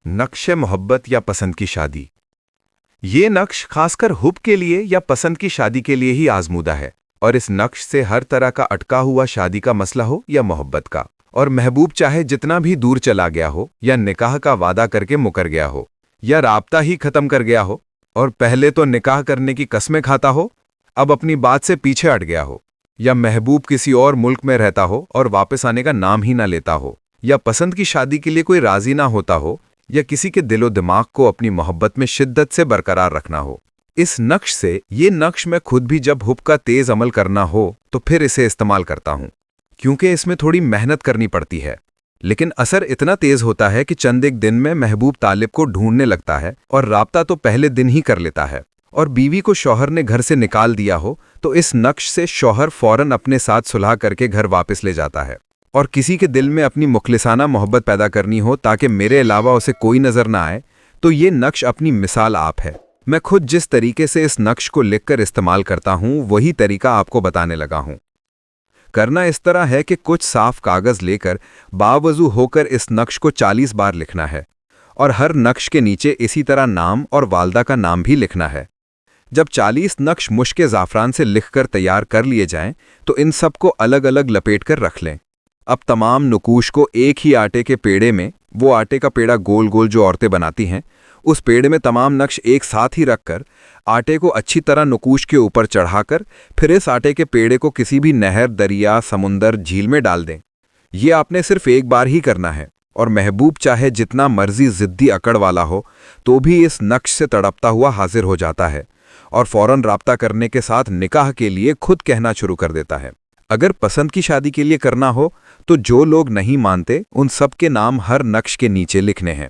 नक्श मोहब्बत या पसंद की शादी। ये नक्श खासकर हुब के लिए या पसंद की शादी के लिए ही आजमूदा है, और इस नक्श से हर तरह का अटका हुआ शादी का मसला हो या मोहब्बत का, और महबूब चाहे जितना भी दूर चला गया हो, या निकाह का वादा करके मुकर गया हो, या राब्ता ही खत्म कर गया हो, और पहले तो निकाह करने की कस्में खाता हो, अब अपनी बात से पीछे हट गया हो, या महबूब किसी और मुल्क में रहता हो और वापस आने का नाम ही ना लेता हो, या पसंद की शादी के लिए कोई राजी ना होता हो, या किसी के दिलो दिमाग को अपनी मोहब्बत में शिद्दत से बरकरार रखना हो। इस नक्श से ये नक्श मैं खुद भी जब हुब का तेज अमल करना हो तो फिर इसे इस्तेमाल करता हूँ, क्योंकि इसमें थोड़ी मेहनत करनी पड़ती है, लेकिन असर इतना तेज होता है कि चंद एक दिन में महबूब तालिब को ढूंढने लगता है, और राब्ता तो पहले दिन ही कर लेता है। और बीवी को शौहर ने घर से निकाल दिया हो तो इस नक्श से शौहर फौरन अपने साथ सुलह करके घर वापस ले जाता है। और किसी के दिल में अपनी मुखलिसाना मोहब्बत पैदा करनी हो ताकि मेरे अलावा उसे कोई नजर ना आए, तो ये नक्श अपनी मिसाल आप है। मैं खुद जिस तरीके से इस नक्श को लिखकर इस्तेमाल करता हूँ वही तरीका आपको बताने लगा हूँ। करना इस तरह है कि कुछ साफ कागज लेकर बावजू होकर इस नक्श को 40 बार लिखना है, और हर नक्श के नीचे इसी तरह नाम और वालदा का नाम भी लिखना है। जब 40 नक्श मुश्के ज़ाफ़रान से लिखकर तैयार कर लिए जाएं, तो इन सब को अलग अलग लपेट कर रख लें। अब तमाम नुकूश को एक ही आटे के पेड़े में, वो आटे का पेड़ा गोल गोल जो औरतें बनाती हैं, उस पेड़े में तमाम नक्श एक साथ ही रखकर आटे को अच्छी तरह नुकूश के ऊपर चढ़ाकर फिर इस आटे के पेड़े को किसी भी नहर, दरिया, समुंदर, झील में डाल दें। ये आपने सिर्फ एक बार ही करना है, और महबूब चाहे जितना मर्जी ज़िद्दी अकड़ वाला हो तो भी इस नक्श से तड़पता हुआ हाजिर हो जाता है, और फौरन राब्ता करने के साथ निकाह के लिए खुद कहना शुरू कर देता है। अगर पसंद की शादी के लिए करना हो तो जो लोग नहीं मानते उन सब के नाम हर नक्श के नीचे लिखने हैं,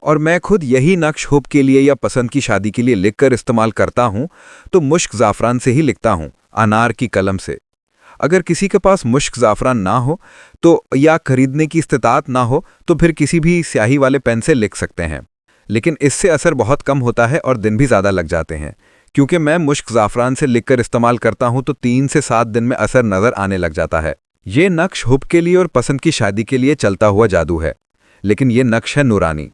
और मैं खुद यही नक्श हुब के लिए या पसंद की शादी के लिए लिखकर इस्तेमाल करता हूं, तो मुश्क ज़ाफ़रान से ही लिखता हूं, अनार की कलम से। अगर किसी के पास मुश्क ज़ाफ़रान ना हो तो, या खरीदने की इस्तिताअत ना हो, तो फिर किसी भी स्याही वाले पेन से लिख सकते हैं, लेकिन इससे असर बहुत कम होता है और दिन भी ज़्यादा लग जाते हैं। क्योंकि मैं मुश्क ज़ाफ़रान से लिखकर इस्तेमाल करता हूं तो 3 से 7 दिन में असर नज़र आने लग जाता है। ये नक्श हुब के लिए और पसंद की शादी के लिए चलता हुआ जादू है, लेकिन ये नक्श है नूरानी।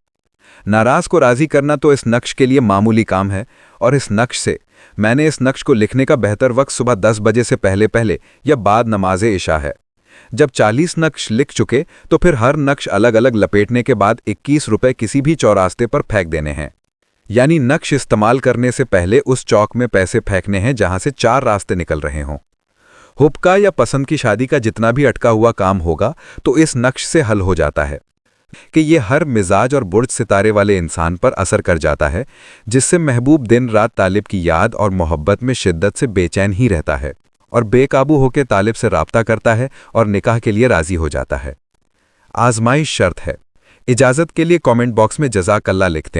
नाराज़ को राज़ी करना तो इस नक्श के लिए मामूली काम है, और इस नक्श से मैंने इस नक्श को लिखने का बेहतर वक्त सुबह 10 बजे से पहले पहले या बाद नमाज़े इशा है। जब 40 नक्श लिख चुके तो फिर हर नक्श अलग अलग लपेटने के बाद 21 रुपये किसी भी चौरास्ते पर फेंक देने हैं। यानी नक्श इस्तेमाल करने से पहले उस चौक में पैसे फेंकने हैं जहां से 4 रास्ते निकल रहे हों। हुब का या पसंद की शादी का जितना भी अटका हुआ काम होगा तो इस नक्श से हल हो जाता है कि ये हर मिजाज और बुर्ज सितारे वाले इंसान पर असर कर जाता है, जिससे महबूब दिन रात तालिब की याद और मोहब्बत में शिद्दत से बेचैन ही रहता है, और बेकाबू होकर तालिब से राब्ता करता है और निकाह के लिए राजी हो जाता है। आजमाइश शर्त है। इजाज़त के लिए कमेंट बॉक्स में जज़ाकल्लाह लिखते हैं।